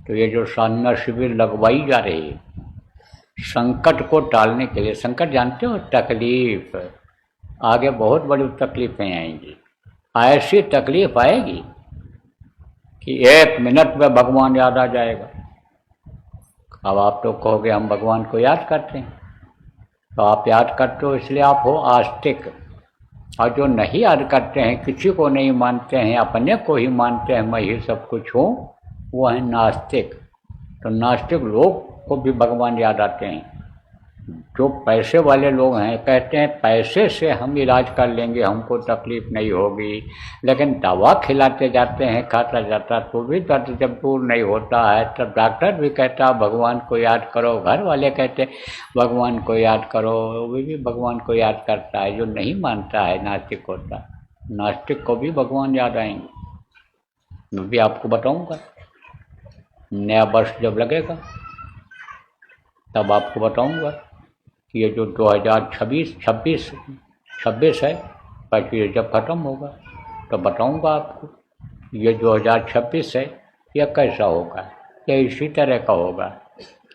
तो ये जो साधना शिविर लगवाई जा रही है संकट को टालने के लिए, संकट जानते हो तकलीफ, आगे बहुत बड़ी तकलीफें आएंगी, ऐसी तकलीफ आएगी कि 1 मिनट में भगवान याद आ जाएगा। अब आप तो कहोगे हम भगवान को याद करते हैं, तो आप याद करते हो इसलिए आप हो आस्तिक, और जो नहीं याद करते हैं, किसी को नहीं मानते हैं, अपने को ही मानते हैं मैं ही सब कुछ हूँ, वो है नास्तिक। तो नास्तिक लोग को भी भगवान याद आते हैं। जो पैसे वाले लोग हैं कहते हैं पैसे से हम इलाज कर लेंगे, हमको तकलीफ नहीं होगी, लेकिन दवा खिलाते जाते हैं, खाता जाता तो भी दर्द जब दूर नहीं होता है, तब डॉक्टर भी कहता है भगवान को याद करो, घर वाले कहते भगवान को याद करो, वो भी भगवान को याद करता है। जो नहीं मानता है नास्तिक होता है, नास्तिक को भी भगवान याद आएंगे। मैं भी आपको बताऊंगा, नया वर्ष जब लगेगा तब आपको बताऊंगा कि ये जो 2026 है, 25 जब ख़त्म होगा तो बताऊंगा आपको ये 2026 है यह कैसा होगा। ये इसी तरह का होगा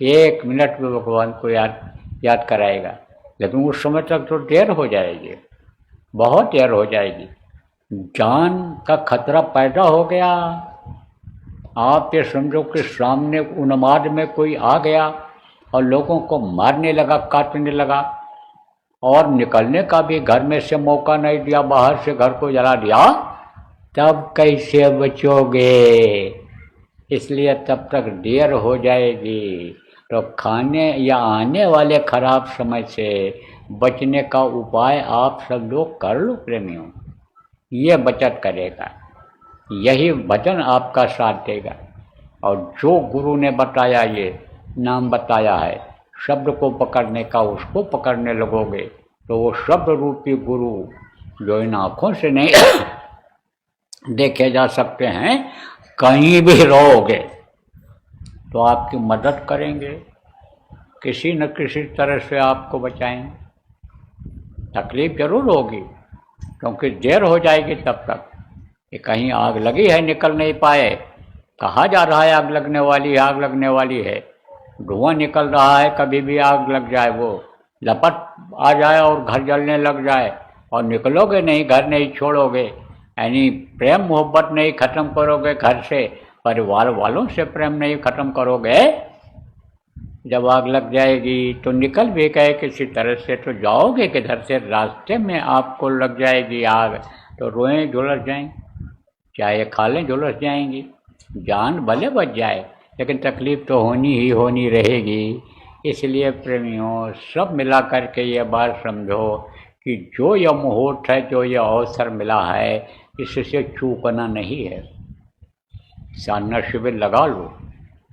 कि 1 मिनट में भगवान को याद कराएगा, लेकिन उस समय तक तो देर हो जाएगी, बहुत देर हो जाएगी। जान का खतरा पैदा हो गया, आप ये समझो कि सामने उन्माद में कोई आ गया और लोगों को मारने लगा, काटने लगा, और निकलने का भी घर में से मौका नहीं दिया, बाहर से घर को जला दिया, तब कैसे बचोगे। इसलिए तब तक देर हो जाएगी। तो खाने या आने वाले खराब समय से बचने का उपाय आप सब लोग कर लो प्रेमियों, ये बचत करेगा, यही भजन आपका साथ देगा। और जो गुरु ने बताया, ये नाम बताया है, शब्द को पकड़ने का, उसको पकड़ने लगोगे तो वो शब्द रूपी गुरु जो इन आँखों से नहीं देखे जा सकते हैं, कहीं भी रहोगे तो आपकी मदद करेंगे, किसी न किसी तरह से आपको बचाएंगे। तकलीफ जरूर होगी क्योंकि देर हो जाएगी तब तक कि कहीं आग लगी है निकल नहीं पाए, कहा जा रहा है आग लगने वाली है, आग लगने वाली है, धुआं निकल रहा है, कभी भी आग लग जाए, वो लपट आ जाए और घर जलने लग जाए, और निकलोगे नहीं, घर नहीं छोड़ोगे, यानी प्रेम मोहब्बत नहीं ख़त्म करोगे, घर से परिवार वालों से प्रेम नहीं ख़त्म करोगे, जब आग लग जाएगी तो निकल भी गए किसी तरह से तो जाओगे किधर से, रास्ते में आपको लग जाएगी आग तो रोएं झुलस जाएंगे, चाहे खा लें झुलस जाएंगी, जान भले बच जाए लेकिन तकलीफ तो होनी ही होनी रहेगी। इसलिए प्रेमियों सब मिला करके ये बात समझो कि जो यह मुहूर्त है, जो यह अवसर मिला है, इससे चूकना नहीं है। साधना शिविर लगा लो,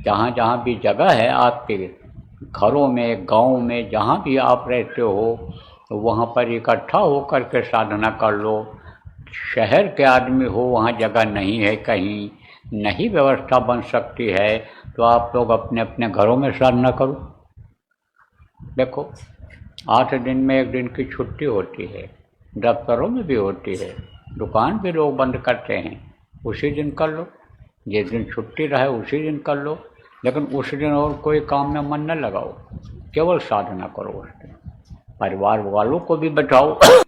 जहाँ जहाँ भी जगह है आपके घरों में, गांव में, जहाँ भी आप रहते हो तो वहाँ पर इकट्ठा होकर के साधना कर लो। शहर के आदमी हो, वहाँ जगह नहीं है, कहीं नहीं व्यवस्था बन सकती है, तो आप लोग अपने अपने घरों में साधना करो। देखो 8 दिन में 1 दिन की छुट्टी होती है, दफ्तरों में भी होती है, दुकान भी लोग बंद करते हैं, उसी दिन कर लो, जिस दिन छुट्टी रहे उसी दिन कर लो, लेकिन उस दिन और कोई काम में मन न लगाओ, केवल साधना करो उस दिन, परिवार वालों को भी बैठाओ